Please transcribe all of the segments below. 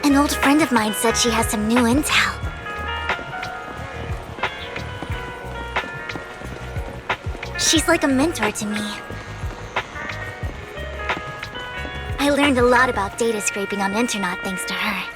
An old friend of mine said she has some new intel. She's like a mentor to me. I learned a lot about data scraping on Internet thanks to her.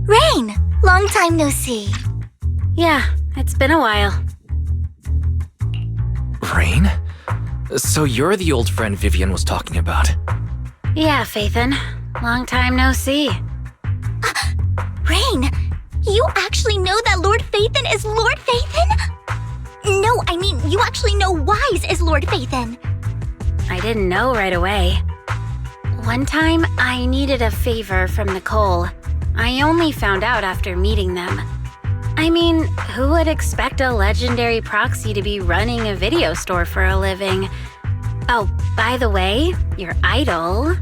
Rain! Long time no see. Yeah, it's been a while. Rain? So you're the old friend Vivian was talking about. Yeah, Phaethon. Long time no see. Rain! You actually know that Lord Phaethon is Lord Phaethon? No, I mean, you actually know Wise is Lord Phaethon. I didn't know right away. One time, I needed a favor from Nicole. I only found out after meeting them. I mean, who would expect a legendary proxy to be running a video store for a living? Oh, by the way, your idol...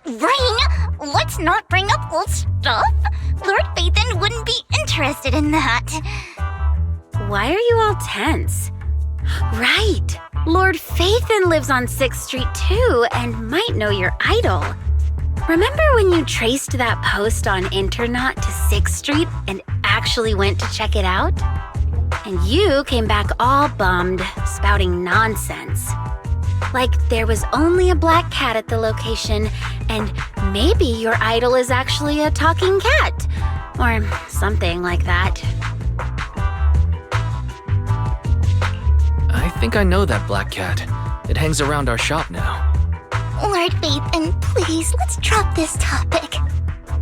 Rain! Let's not bring up old stuff. Lord Phaethon wouldn't be interested in that. Why are you all tense? Right! Lord Phaethon lives on 6th Street too and might know your idol. Remember when you traced that post on Internet to 6th Street and actually went to check it out? And you came back all bummed, spouting nonsense. Like there was only a black cat at the location, and maybe your idol is actually a talking cat. Or something like that. I think I know that black cat. It hangs around our shop now. Lord Phaethon, please, let's drop this topic.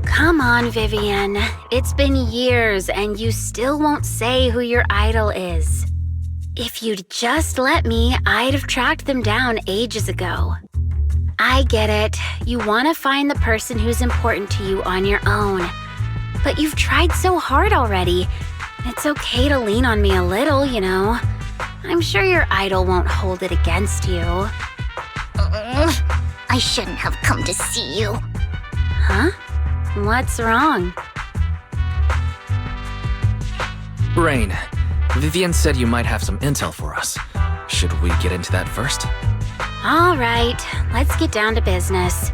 Come on, Vivian. It's been years and you still won't say who your idol is. If you'd just let me, I'd have tracked them down ages ago. I get it. You want to find the person who's important to you on your own. But you've tried so hard already. It's okay to lean on me a little, you know. I'm sure your idol won't hold it against you. I shouldn't have come to see you. Huh? What's wrong? Rain, Vivian said you might have some intel for us. Should we get into that first? All right, let's get down to business.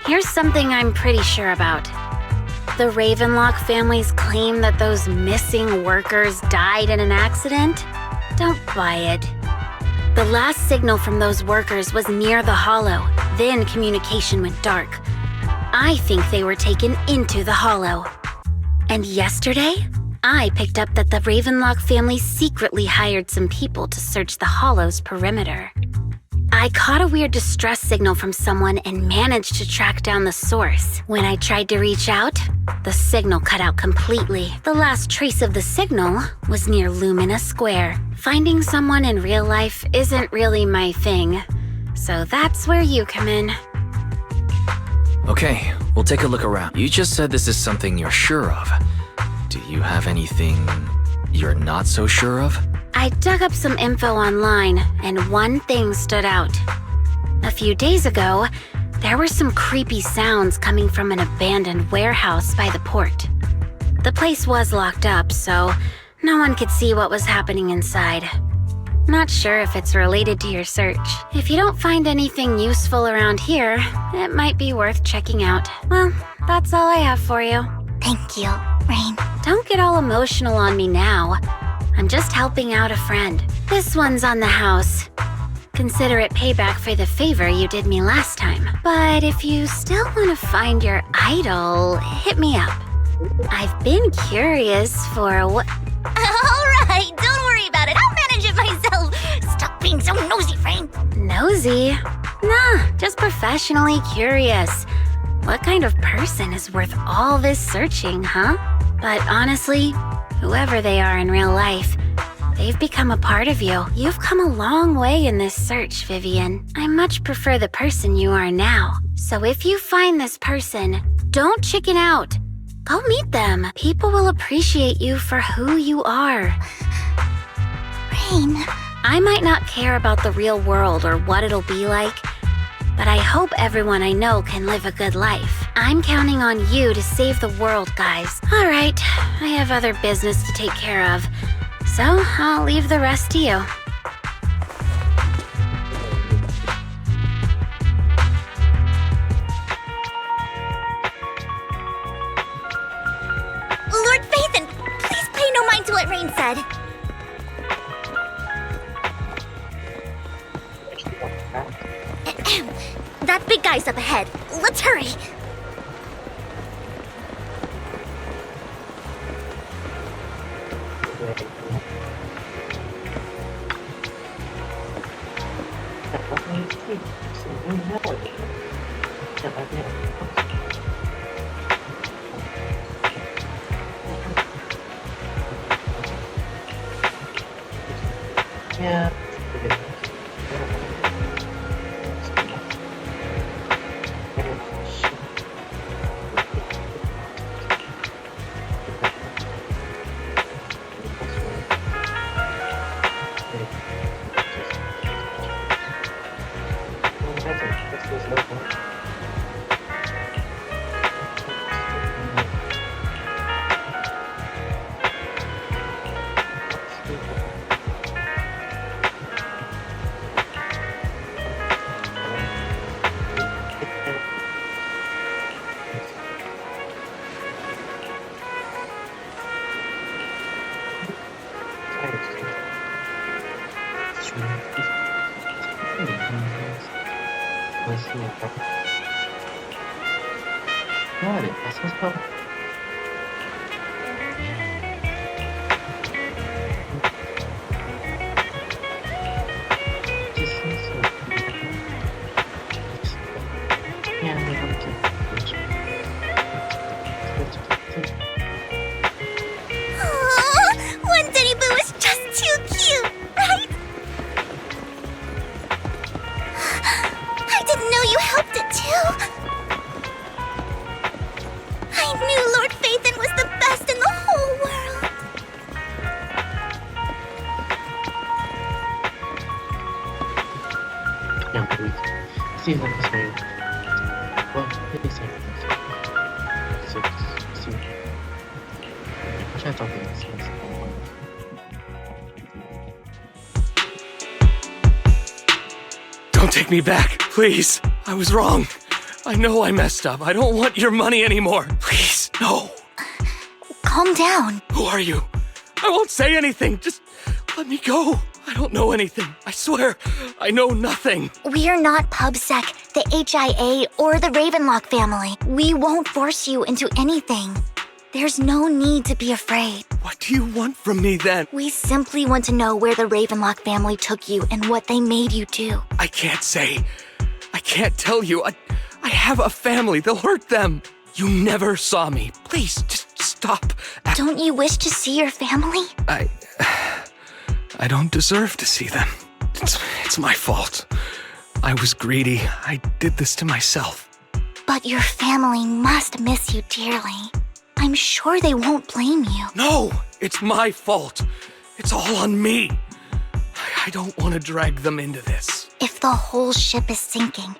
Here's something I'm pretty sure about. The Ravenlock family's claim that those missing workers died in an accident? Don't buy it. The last signal from those workers was near the Hollow, then communication went dark. I think they were taken into the Hollow. And yesterday, I picked up that the Ravenlock family secretly hired some people to search the Hollow's perimeter. I caught a weird distress signal from someone and managed to track down the source. When I tried to reach out, the signal cut out completely. The last trace of the signal was near Lumina Square. Finding someone in real life isn't really my thing, so that's where you come in. Okay, we'll take a look around. You just said this is something you're sure of. Do you have anything you're not so sure of? I dug up some info online, and one thing stood out. A few days ago, there were some creepy sounds coming from an abandoned warehouse by the port. The place was locked up, so no one could see what was happening inside. Not sure if it's related to your search. If you don't find anything useful around here, it might be worth checking out. Well, that's all I have for you. Thank you, Rain. Don't get all emotional on me now. I'm just helping out a friend. This one's on the house. Consider it payback for the favor you did me last time. But if you still want to find your idol, hit me up. I've been curious for what... Alright, don't worry about it. I'll manage it myself. Stop being so nosy, Rain. Nosy? Nah, just professionally curious. What kind of person is worth all this searching, huh? But honestly, whoever they are in real life, they've become a part of you. You've come a long way in this search, Vivian. I much prefer the person you are now. So if you find this person, don't chicken out. Go meet them. People will appreciate you for who you are. Rain. I might not care about the real world or what it'll be like, but I hope everyone I know can live a good life. I'm counting on you to save the world, guys. All right, I have other business to take care of, so I'll leave the rest to you. Lord Phaethon, please pay no mind to what Rain said. That big guy's up ahead. Let's hurry. Yeah. Vale, pasas por... One Denny Boo is just too cute, right? I didn't know you helped it too. I knew Lord Phaethon was the best in the whole world. Yeah, please. See you this way. Well, maybe say see. Try talking this way. Don't take me back, please. I was wrong. I know I messed up. I don't want your money anymore. Please, no. Calm down. Who are you? I won't say anything. Just let me go. I don't know anything. I swear, I know nothing. We're not PubSec, the HIA, or the Ravenlock family. We won't force you into anything. There's no need to be afraid. What do you want from me then? We simply want to know where the Ravenlock family took you and what they made you do. I can't say. I can't tell you. I have a family. They'll hurt them. You never saw me. Please, just stop. Don't you wish to see your family? I don't deserve to see them. It's my fault. I was greedy. I did this to myself. But your family must miss you dearly. I'm sure they won't blame you. No, it's my fault. It's all on me. I don't want to drag them into this. If the whole ship is sinking,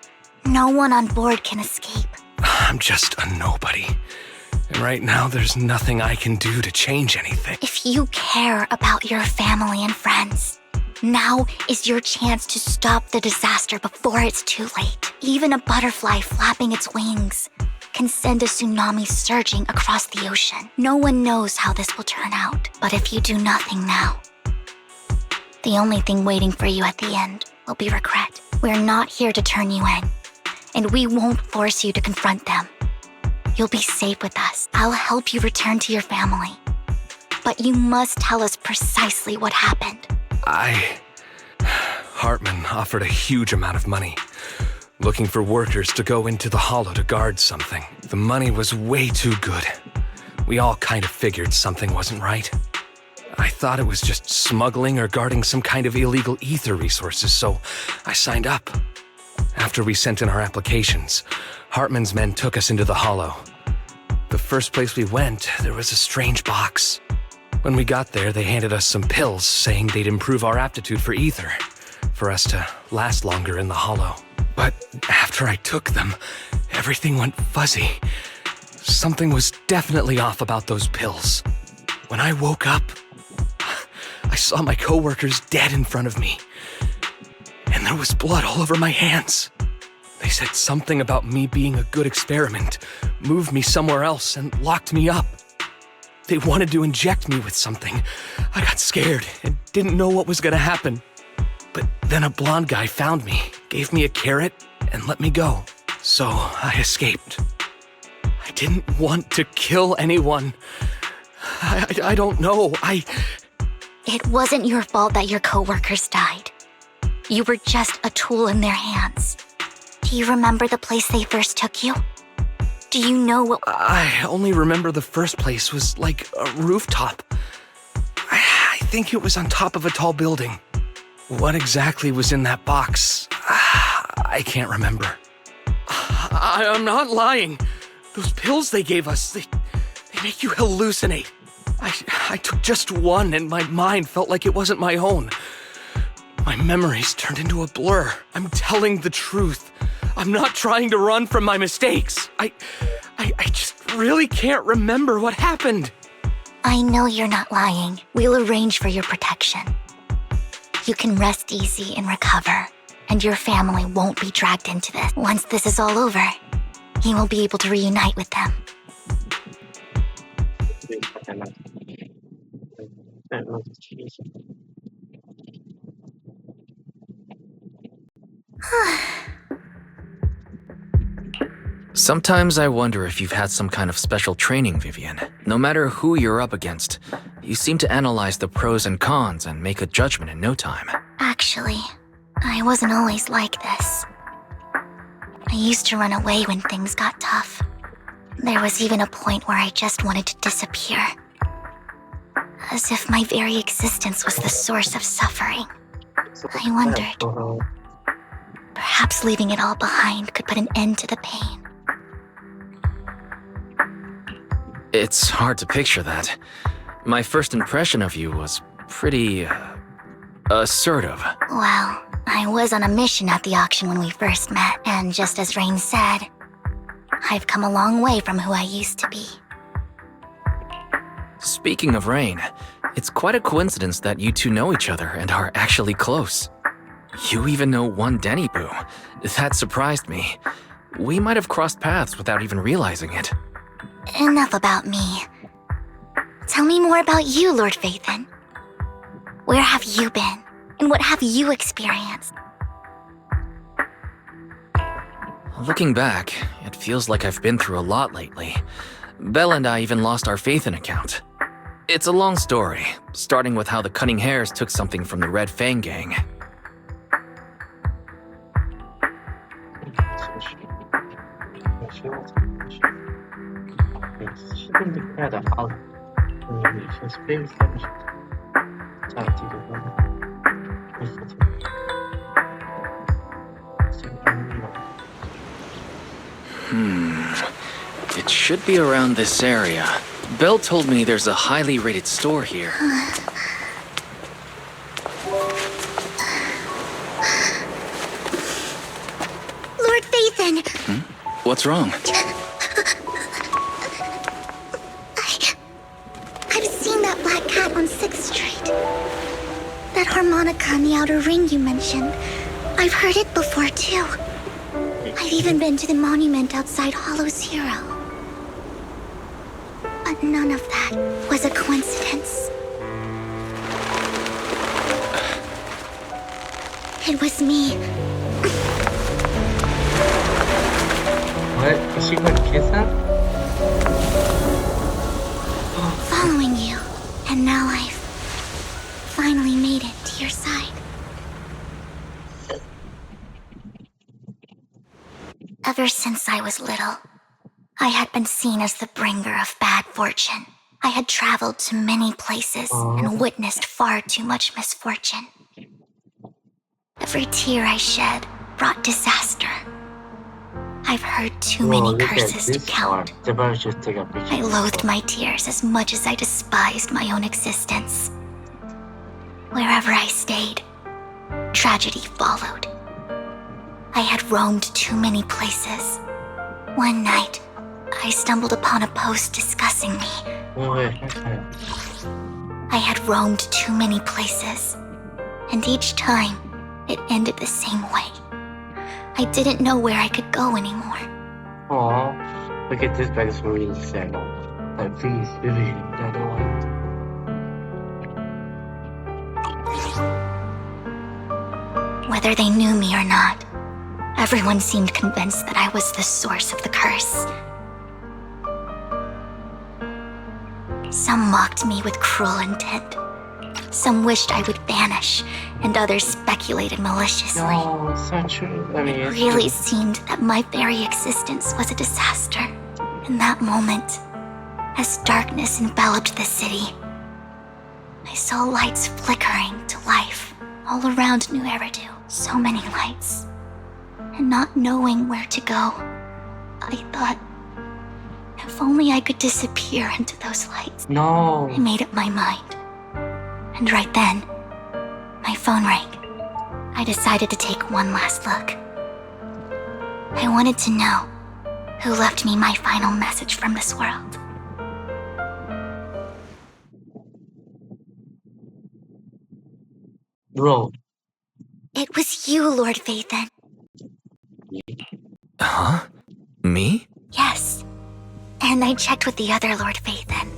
no one on board can escape. I'm just a nobody. And right now, there's nothing I can do to change anything. If you care about your family and friends, now is your chance to stop the disaster before it's too late. Even a butterfly flapping its wings can send a tsunami surging across the ocean. No one knows how this will turn out, but if you do nothing now, the only thing waiting for you at the end will be regret. We're not here to turn you in, and we won't force you to confront them. You'll be safe with us. I'll help you return to your family. But you must tell us precisely what happened. Hartman offered a huge amount of money. looking for workers to go into the hollow to guard something. The money was way too good. We all kind of figured something wasn't right. I thought it was just smuggling or guarding some kind of illegal ether resources, so I signed up. After we sent in our applications, Hartman's men took us into the hollow. The first place we went, there was a strange box. When we got there, they handed us some pills saying they'd improve our aptitude for ether, for us to last longer in the hollow. But after I took them, everything went fuzzy. Something was definitely off about those pills. When I woke up, I saw my coworkers dead in front of me. And there was blood all over my hands. They said something about me being a good experiment, moved me somewhere else, and locked me up. They wanted to inject me with something. I got scared and didn't know what was gonna happen. But then a blonde guy found me, gave me a carrot, and let me go. So I escaped. I didn't want to kill anyone. I don't know. It wasn't your fault that your coworkers died. You were just a tool in their hands. Do you remember the place they first took you? Do you know what— I only remember the first place was like a rooftop. I think it was on top of a tall building. What exactly was in that box? I can't remember. I'm not lying. Those pills they gave us, they make you hallucinate. I took just one and my mind felt like it wasn't my own. My memories turned into a blur. I'm telling the truth. I'm not trying to run from my mistakes. I just really can't remember what happened. I know you're not lying. We'll arrange for your protection. You can rest easy and recover, and your family won't be dragged into this. Once this is all over, you will be able to reunite with them. Sometimes I wonder if you've had some kind of special training, Vivian. No matter who you're up against, you seem to analyze the pros and cons and make a judgment in no time. Actually, I wasn't always like this. I used to run away when things got tough. There was even a point where I just wanted to disappear. As if my very existence was the source of suffering. I wondered, perhaps leaving it all behind could put an end to the pain. It's hard to picture that. My first impression of you was pretty, assertive. Well, I was on a mission at the auction when we first met, and just as Rain said, I've come a long way from who I used to be. Speaking of Rain, it's quite a coincidence that you two know each other and are actually close. You even know one Denny Boo. That surprised me. We might have crossed paths without even realizing it. Enough about me. Tell me more about you, Lord Phaethon. Where have you been? And what have you experienced? Looking back, it feels like I've been through a lot lately. Belle and I even lost our Phaethon account. It's a long story, starting with how the Cunning Hares took something from the Red Fang gang. It should be around this area. Belle told me there's a highly rated store here. Lord Phaethon! What's wrong? I've seen that black cat on 6th Street. That harmonica in the outer ring you mentioned. I've heard it before, too. I've even been to the monument outside Hollow Zero. But none of that was a coincidence. It was me. What? Is she going to kiss him? Following you. And now I've finally made it to your side. was little, I had been seen as the bringer of bad fortune. I had traveled to many places and witnessed far too much misfortune. Every tear I shed brought disaster. I've heard too many Look at curses to this count. part. Jabbar just take a picture. I loathed my tears as much as I despised my own existence. Wherever I stayed, tragedy followed. I had roamed too many places. One night, I stumbled upon a post discussing me. Okay. I had roamed too many places, and each time, it ended the same way. I didn't know where I could go anymore. Aw, look at this guy is really sad. Like, please, Vivian, I don't want. Whether they knew me or not, everyone seemed convinced that I was the source of the curse. Some mocked me with cruel intent. Some wished I would vanish, and others speculated maliciously. No, it's not true. I mean, It it's really true. seemed that my very existence was a disaster. In that moment, as darkness enveloped the city, I saw lights flickering to life all around New Eridu. So many lights. And not knowing where to go, I thought, if only I could disappear into those lights. No. I made up my mind. And right then, my phone rang. I decided to take one last look. I wanted to know who left me my final message from this world. Bro. It was you, Lord Vathan. Huh? Me? Yes. And I checked with the other Lord Vathan.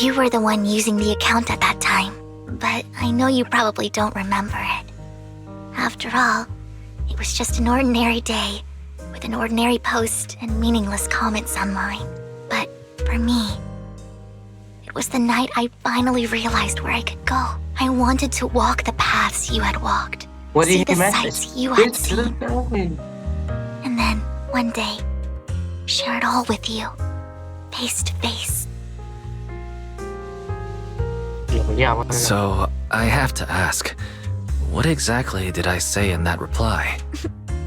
You were the one using the account at that time, but I know you probably don't remember it. After all, it was just an ordinary day, with an ordinary post and meaningless comments online. But for me, it was the night I finally realized where I could go. I wanted to walk the paths you had walked, What see did the he message? sights you had This seen, little going. and then, one day, share it all with you, face to face. Yeah, well, So, I have to ask, what exactly did I say in that reply?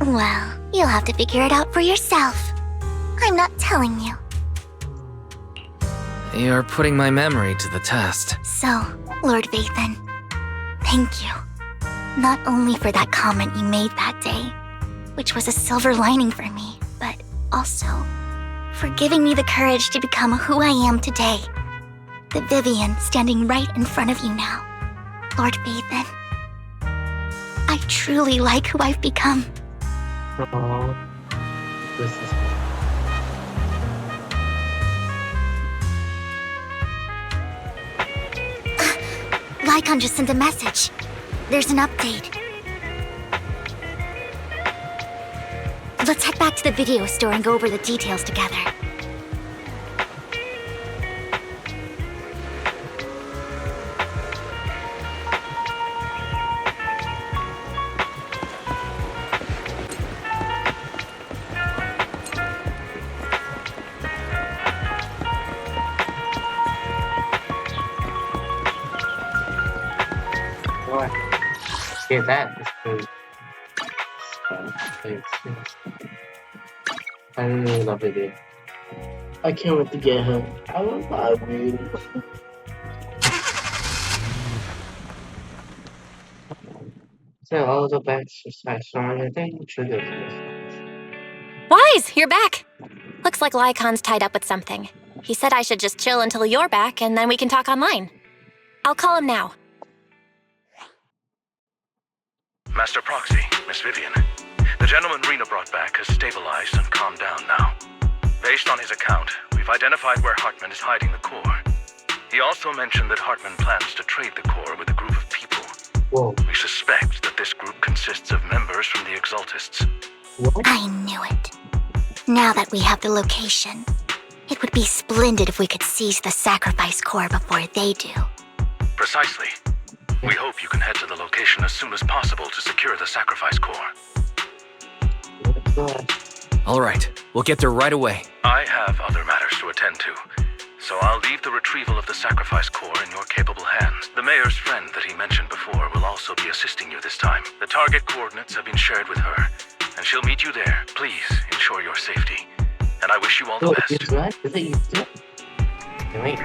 Well, you'll have to figure it out for yourself. I'm not telling you. You're putting my memory to the test. So, Lord Vathan, thank you. Not only for that comment you made that day, which was a silver lining for me, but also for giving me the courage to become who I am today. The Vivian standing right in front of you now. Lord Vathan, I truly like who I've become. oh, this is. Lycon just sent a message. There's an update. Let's head back to the video store and go over the details together. What? Yeah, that is good. I really love it. I can't wait to get her. I love you. So all the exercise, sorry, I think you triggered this. Wise, you're back. Looks like Lycon's tied up with something. He said I should just chill until you're back and then we can talk online. I'll call him now. Master Proxy, Miss Vivian. The gentleman Rena brought back has stabilized and calmed down now. Based on his account, we've identified where Hartman is hiding the core. He also mentioned that Hartman plans to trade the core with a group of people. Whoa. We suspect that this group consists of members from the Exaltists. What? I knew it. Now that we have the location, it would be splendid if we could seize the sacrifice core before they do. Precisely. We hope you can head to the location as soon as possible to secure the sacrifice core. Oh my God. All right, we'll get there right away. I have other matters to attend to, so I'll leave the retrieval of the sacrifice core in your capable hands. The mayor's friend that he mentioned before will also be assisting you this time. The target coordinates have been shared with her, and she'll meet you there. Please ensure your safety, and I wish you all the Oh, best. it's right? Is it easy? Wait.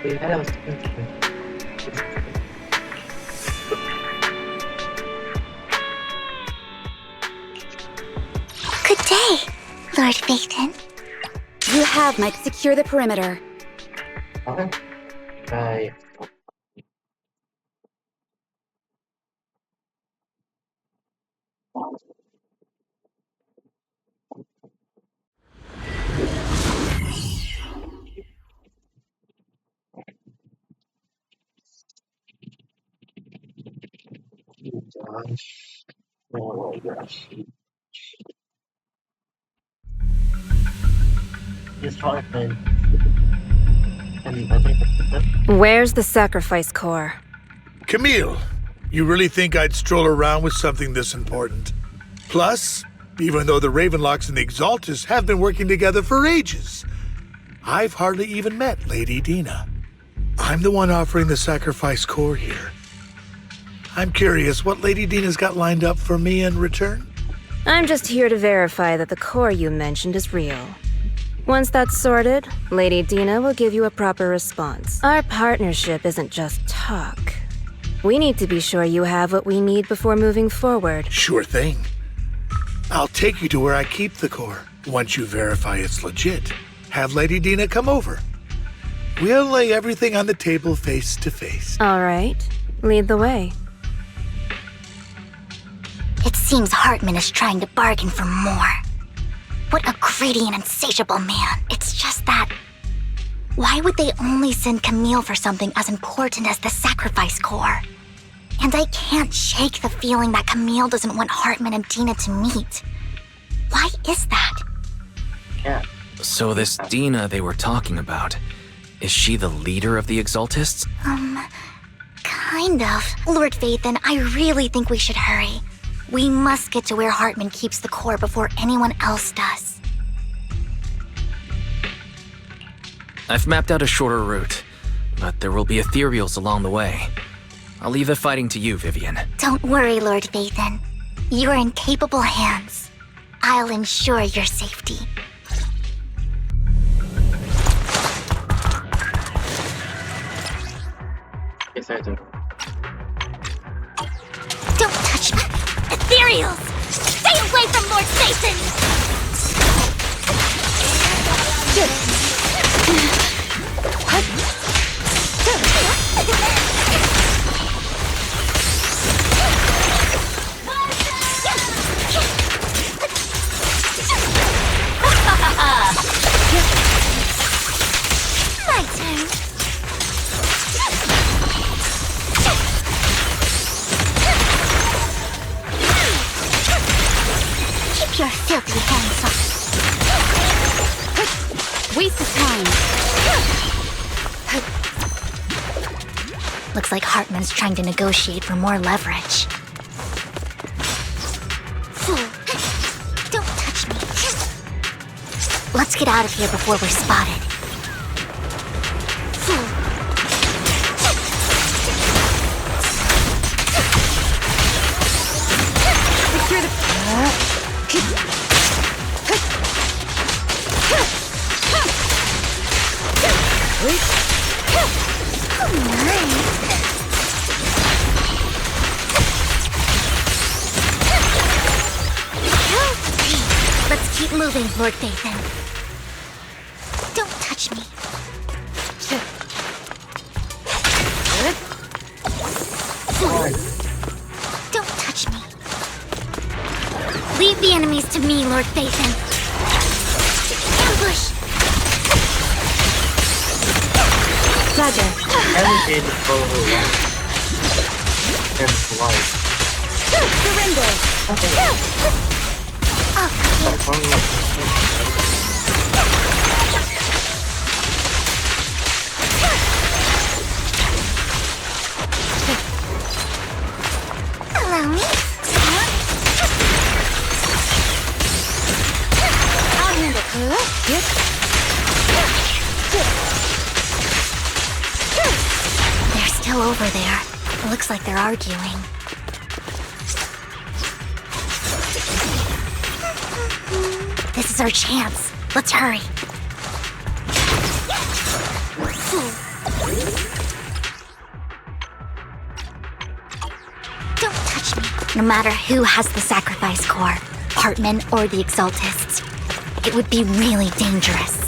Yeah, that was Good day, Lord Phaethon. You have Mike secure the perimeter. fun. Right. Gosh. Oh my gosh. It's hard, man. And I think that's Where's the sacrifice core? Camille, you really think I'd stroll around with something this important? Plus, even though the Ravenlocks and the Exaltus have been working together for ages, I've hardly even met Lady Dina. I'm the one offering the sacrifice core here. I'm curious what Lady Dina's got lined up for me in return? I'm just here to verify that the core you mentioned is real. Once that's sorted, Lady Dina will give you a proper response. Our partnership isn't just talk. We need to be sure you have what we need before moving forward. Sure thing. I'll take you to where I keep the core. Once you verify it's legit, have Lady Dina come over. We'll lay everything on the table face to face. All right, lead the way. It seems Hartman is trying to bargain for more. What a greedy and insatiable man. It's just that... Why would they only send Camille for something as important as the sacrifice core? And I can't shake the feeling that Camille doesn't want Hartman and Dina to meet. Why is that? yeah. So this Dina they were talking about, is she the leader of the Exaltists? Kind of. Lord Phaethon, I really think we should hurry. We must get to where Hartman keeps the core before anyone else does. I've mapped out a shorter route, but there will be ethereals along the way. I'll leave the fighting to you, Vivian. Don't worry, Lord Phaethon. You're in capable hands. I'll ensure your safety. Yes, I do. Don't touch me! Ethereals! Stay away from Lord Phaethon! My turn. Keep your filthy hands off. Waste of time. Looks like Hartman's trying to negotiate for more leverage. Fool. Don't touch me. Let's get out of here before we're spotted. Fool. Secure the... Let's keep moving, Lord Phaethon. Don't touch me. Don't touch me. Leave the enemies to me, Lord Phaethon. Ambush! Roger. Everything is probably wrong. And life. Surrender. Allow me. They're still over there. It looks like they're arguing. This is our chance. Let's hurry. Don't touch me. No matter who has the sacrifice core, Hartman or the Exaltists, it would be really dangerous.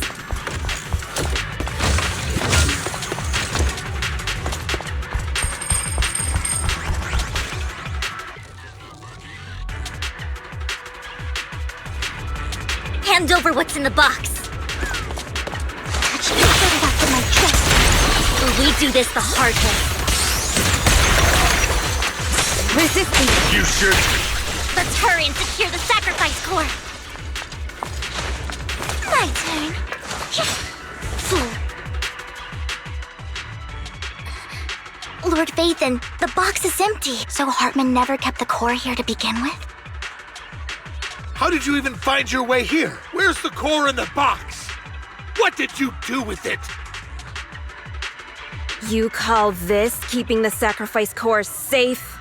Hand over what's in the box. Touch me, put it up in my chest. Or we do this the hard way. Resisting. You should. Let's hurry and secure the sacrifice core. My turn. Fool. Lord Vathan, the box is empty. So Hartman never kept the core here to begin with? How did you even find your way here? Where's the core in the box? What did you do with it? You call this keeping the sacrifice core safe?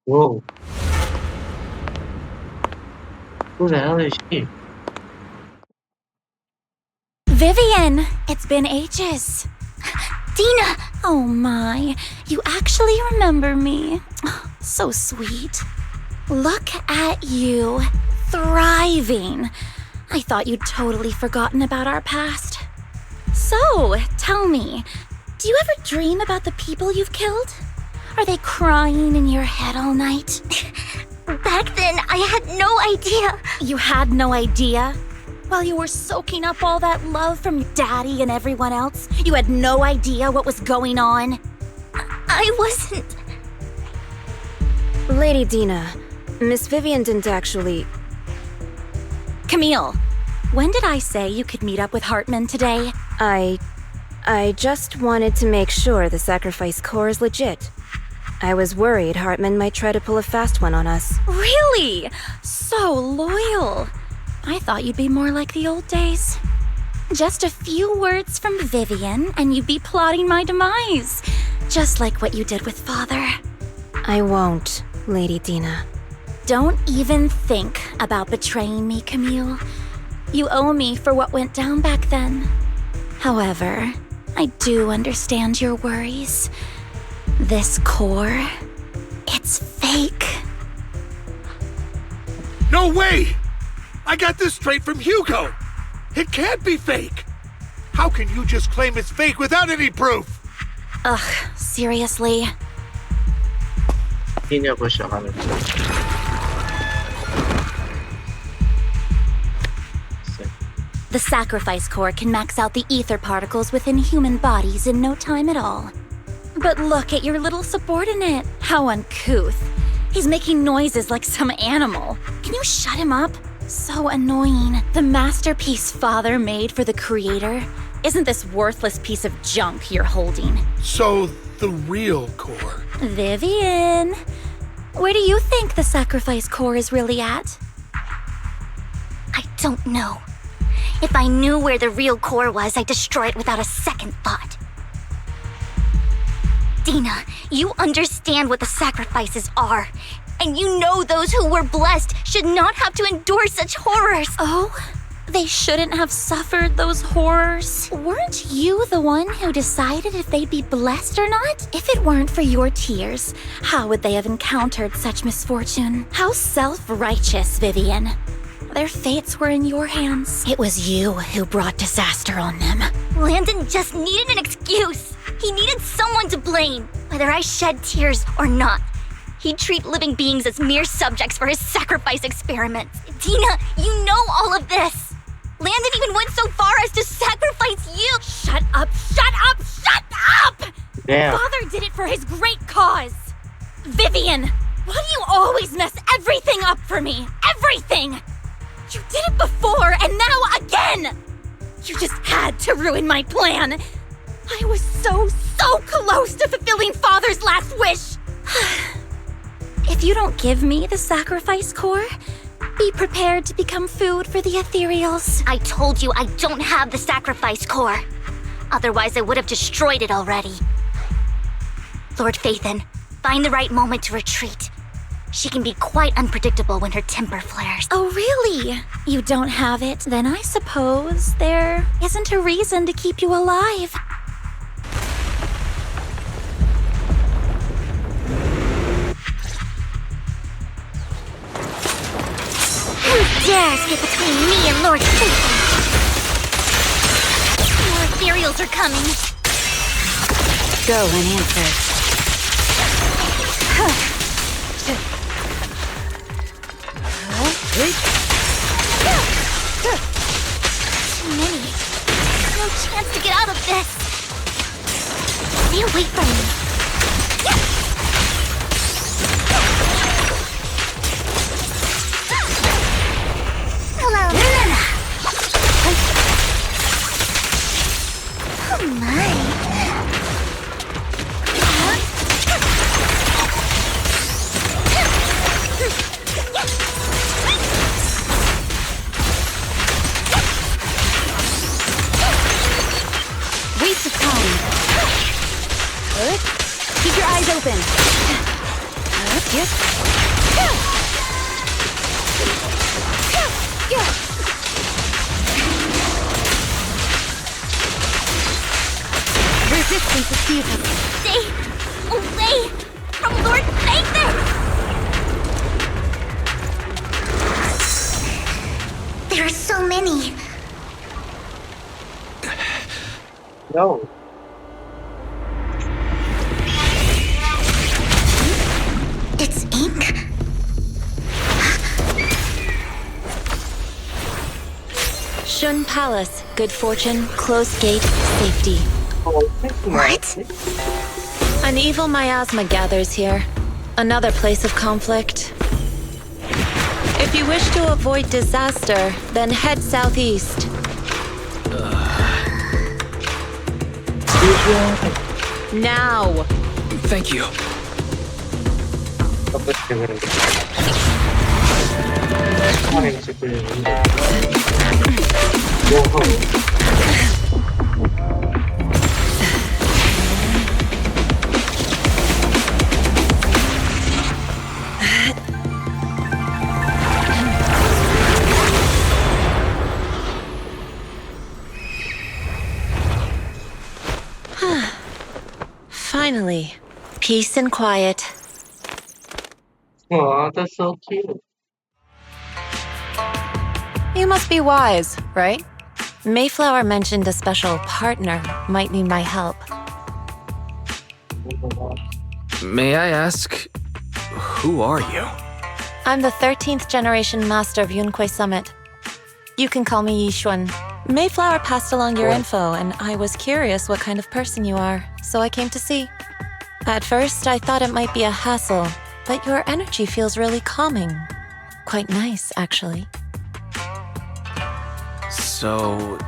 Whoa. Who the hell is she? Vivian, it's been ages. Dina! Oh my, you actually remember me. So sweet. Look at you, thriving. I thought you'd totally forgotten about our past. So, tell me, do you ever dream about the people you've killed? Are they crying in your head all night? Back then, I had no idea. You had no idea? While you were soaking up all that love from Daddy and everyone else, you had no idea what was going on? I wasn't... Lady Dina, Miss Vivian didn't actually... Camille, when did I say you could meet up with Hartman today? I just wanted to make sure the sacrifice core is legit. I was worried Hartman might try to pull a fast one on us. Really? So loyal. I thought you'd be more like the old days. Just a few words from Vivian and you'd be plotting my demise. Just like what you did with Father. I won't, Lady Dina. Don't even think about betraying me, Camille. You owe me for what went down back then. However, I do understand your worries. This core, it's fake. No way! I got this straight from Hugo. It can't be fake. How can you just claim it's fake without any proof? Ugh, seriously? Tina ko siya kami. The sacrifice core can max out the ether particles within human bodies in no time at all. But look at your little subordinate. How uncouth. He's making noises like some animal. Can you shut him up? So annoying. The masterpiece Father made for the Creator isn't this worthless piece of junk you're holding. So, the real core. Vivian, where do you think the sacrifice core is really at? I don't know. If I knew where the real core was, I'd destroy it without a second thought. Dina, you understand what the sacrifices are. And you know those who were blessed should not have to endure such horrors. Oh? They shouldn't have suffered those horrors. Weren't you the one who decided if they'd be blessed or not? If it weren't for your tears, how would they have encountered such misfortune? How self-righteous, Vivian. Their fates were in your hands. It was you who brought disaster on them. Landon just needed an excuse. He needed someone to blame, whether I shed tears or not. He'd treat living beings as mere subjects for his sacrifice experiments. Dina, you know all of this. Landon even went so far as to sacrifice you. Shut up, shut up, shut up! Damn. Father did it for his great cause. Vivian, why do you always mess everything up for me? Everything! You did it before and now again! You just had to ruin my plan. I was so close to fulfilling Father's last wish. If you don't give me the sacrifice core, be prepared to become food for the ethereals. I told you I don't have the sacrifice core. Otherwise, I would have destroyed it already. Lord Phaethon, find the right moment to retreat. She can be quite unpredictable when her temper flares. Oh, really? You don't have it? Then I suppose there isn't a reason to keep you alive. Who dares get between me and Lord Phaethon? More ethereals are coming. Go and answer. Too many. No chance to get out of this. Stay away from me. Hello. Oh my. Waste of time. Good. Keep your eyes open. Yep. Resistance is futile. Stay away from Lord Phaethon! There are so many. No. It's ink? Shun Palace, good fortune, closed gate, safety. What? An evil miasma gathers here. Another place of conflict. If you wish to avoid disaster, then head southeast. Now! Thank you. Go home. Finally, peace and quiet. Aw, that's so cute. You must be wise, right? Mayflower mentioned a special partner might need my help. May I ask, who are you? I'm the 13th generation master of Yunque Summit. You can call me Yishuan. Mayflower passed along your info, and I was curious what kind of person you are, so I came to see. At first, I thought it might be a hassle, but your energy feels really calming. Quite nice, actually. So,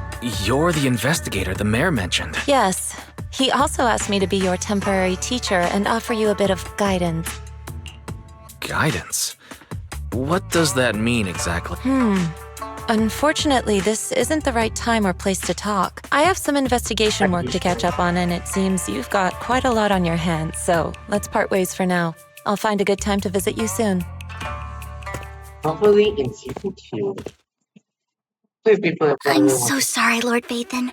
you're the investigator the mayor mentioned. Yes. He also asked me to be your temporary teacher and offer you a bit of guidance. Guidance? What does that mean exactly? Unfortunately, this isn't the right time or place to talk. I have some investigation work to catch up on, and it seems you've got quite a lot on your hands, so let's part ways for now. I'll find a good time to visit you soon. Hopefully in season 2. Please be put I'm so sorry, Lord Phaethon.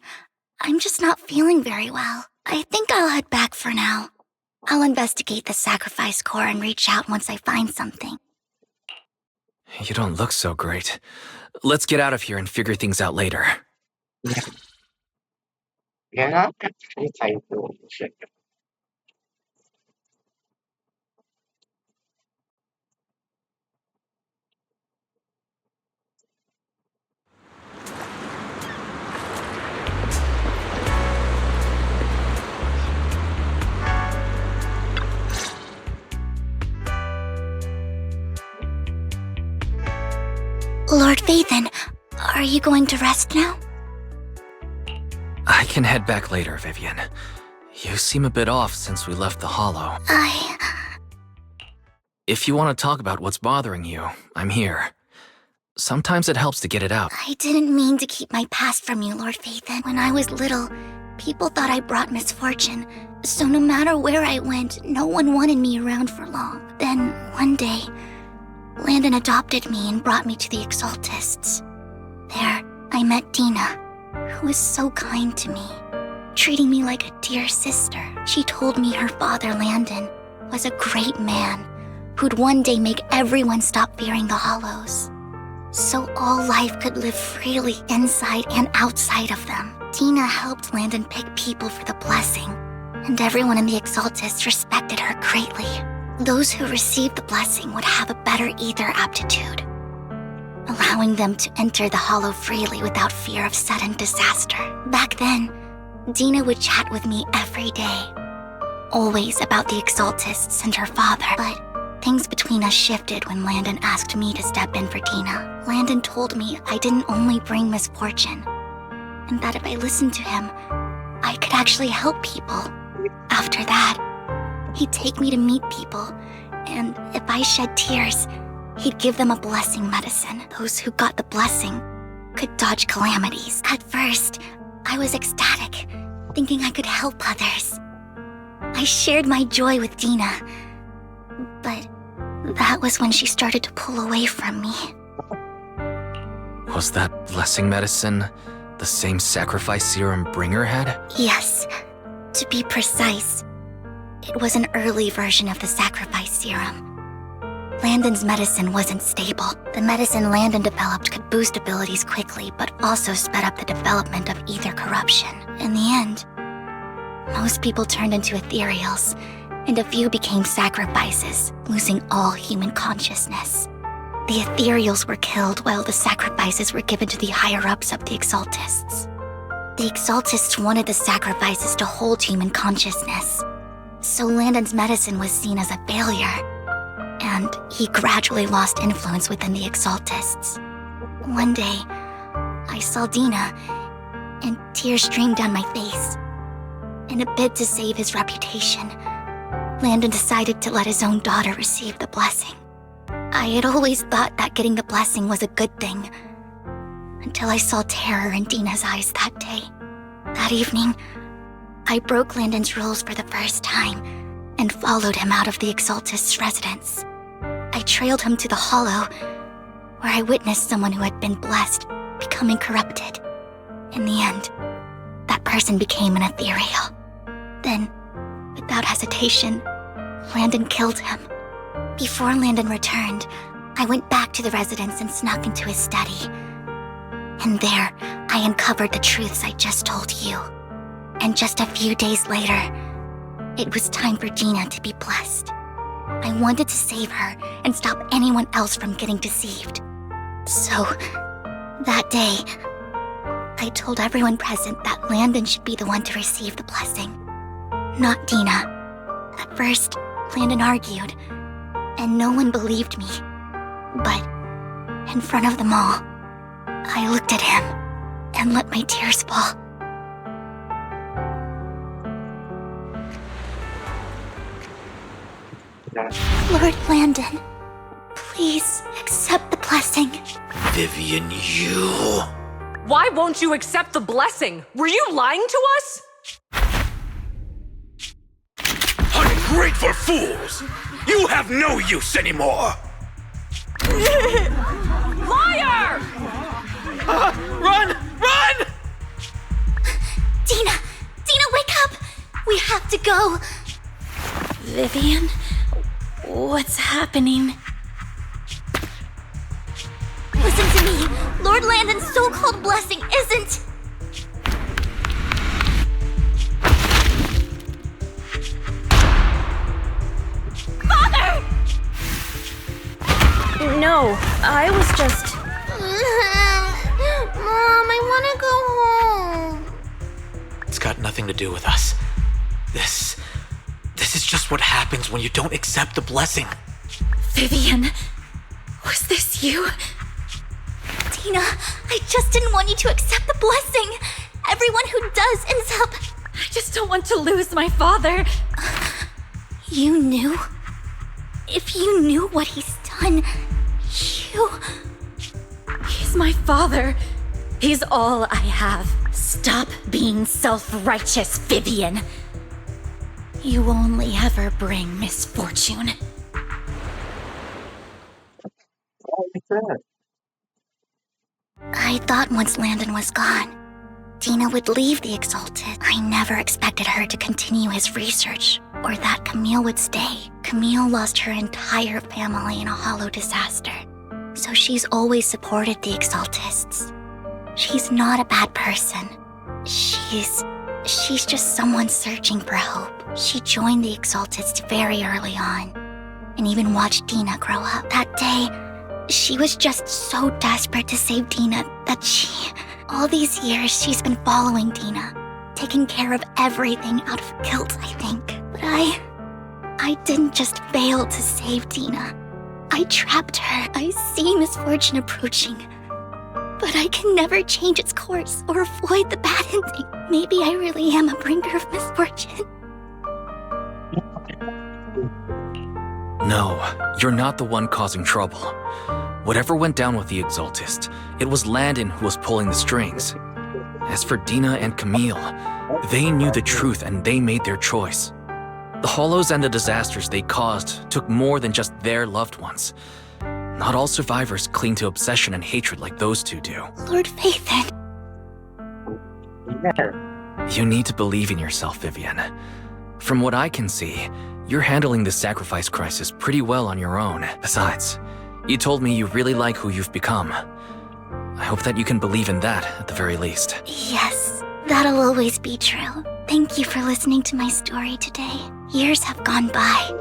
I'm just not feeling very well. I think I'll head back for now. I'll investigate the sacrifice core and reach out once I find something. You don't look so great. Let's get out of here and figure things out later. Yeah, I type check. Lord Phaethon, are you going to rest now? I can head back later, Vivian. You seem a bit off since we left the Hollow. If you want to talk about what's bothering you, I'm here. Sometimes it helps to get it out. I didn't mean to keep my past from you, Lord Phaethon. When I was little, people thought I brought misfortune. So no matter where I went, no one wanted me around for long. Then, one day, Landon adopted me and brought me to the Exaltists. There, I met Dina, who was so kind to me, treating me like a dear sister. She told me her father, Landon, was a great man who'd one day make everyone stop fearing the Hollows, so all life could live freely inside and outside of them. Dina helped Landon pick people for the blessing, and everyone in the Exaltists respected her greatly. Those who received the blessing would have a better ether aptitude, allowing them to enter the Hollow freely without fear of sudden disaster. Back then, Dina would chat with me every day, always about the Exaltists and her father, but things between us shifted when Landon asked me to step in for Dina. Landon told me I didn't only bring misfortune, and that if I listened to him, I could actually help people. After that, he'd take me to meet people, and if I shed tears, he'd give them a blessing medicine. Those who got the blessing could dodge calamities. At first, I was ecstatic, thinking I could help others. I shared my joy with Dina, but that was when she started to pull away from me. Was that blessing medicine the same sacrifice serum Bringer had? Yes, to be precise, it was an early version of the sacrifice serum. Landon's medicine wasn't stable. The medicine Landon developed could boost abilities quickly, but also sped up the development of ether corruption. In the end, most people turned into ethereals, and a few became sacrifices, losing all human consciousness. The ethereals were killed while the sacrifices were given to the higher-ups of the Exaltists. The Exaltists wanted the sacrifices to hold human consciousness, so Landon's medicine was seen as a failure, and he gradually lost influence within the Exaltists. One day, I saw Dina, and tears streamed down my face. In a bid to save his reputation, Landon decided to let his own daughter receive the blessing. I had always thought that getting the blessing was a good thing, until I saw terror in Dina's eyes that day. That evening, I broke Landon's rules for the first time and followed him out of the Exaltist's residence. I trailed him to the Hollow, where I witnessed someone who had been blessed becoming corrupted. In the end, that person became an ethereal. Then, without hesitation, Landon killed him. Before Landon returned, I went back to the residence and snuck into his study. And there, I uncovered the truths I just told you. And just a few days later, it was time for Dina to be blessed. I wanted to save her and stop anyone else from getting deceived. So, that day, I told everyone present that Landon should be the one to receive the blessing, not Dina. At first, Landon argued, and no one believed me. But, in front of them all, I looked at him and let my tears fall. Lord Landon, please accept the blessing. Vivian, you... Why won't you accept the blessing? Were you lying to us? Ungrateful fools! You have no use anymore! Liar! Run! Run! Dina! Dina, wake up! We have to go! Vivian? What's happening? Listen to me! Lord Landon's so-called blessing isn't... Father! No, I was just... Mom, I want to go home. It's got nothing to do with us. This is just what happens when you don't accept the blessing. Vivian, was this you? Dina, I just didn't want you to accept the blessing. Everyone who does ends up... I just don't want to lose my father. You knew? If you knew what he's done, you... He's my father. He's all I have. Stop being self-righteous, Vivian. You only ever bring misfortune. I thought once Landon was gone, Dina would leave the Exalted. I never expected her to continue his research, or that Camille would stay. Camille lost her entire family in a hollow disaster, so she's always supported the Exaltists. She's not a bad person. She's just someone searching for hope. She joined the Exaltists very early on, and even watched Dina grow up. That day, she was just so desperate to save Dina that all these years she's been following Dina, taking care of everything out of guilt, I think. But I didn't just fail to save Dina. I trapped her. I see misfortune approaching, but I can never change its course or avoid the bad ending. Maybe I really am a bringer of misfortune. No, you're not the one causing trouble. Whatever went down with the Exaltist, it was Landon who was pulling the strings. As for Dina and Camille, they knew the truth and they made their choice. The hollows and the disasters they caused took more than just their loved ones. Not all survivors cling to obsession and hatred like those two do. Lord Phaethon. You need to believe in yourself, Vivian. From what I can see, you're handling this sacrifice crisis pretty well on your own. Besides, you told me you really like who you've become. I hope that you can believe in that at the very least. Yes, that'll always be true. Thank you for listening to my story today. Years have gone by,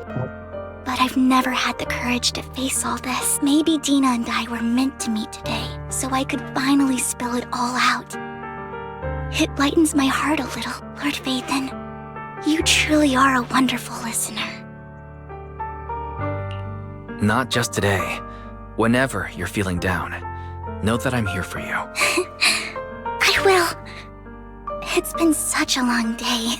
but I've never had the courage to face all this. Maybe Dina and I were meant to meet today, so I could finally spill it all out. It lightens my heart a little, Lord Phaethon. You truly are a wonderful listener. Not just today. Whenever you're feeling down, know that I'm here for you. I will. It's been such a long day.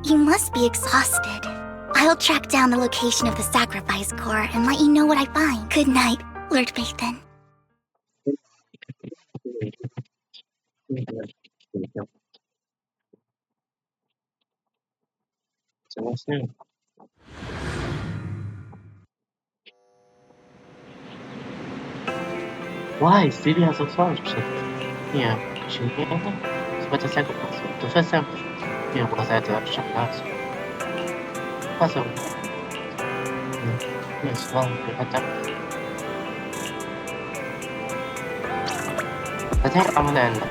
You must be exhausted. I'll track down the location of the sacrifice core and let you know what I find. Good night, Lord Phaethon. Why? Stevie has a flash. Nie, silniejsze? Zobaczę z jakiego pasu. To czasem... Nie, bo za to lepsze pasy. Pasą. Nie, słabo, chyba tak. I think I'm gonna end up.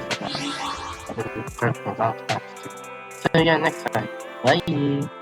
See you again next time. Bye.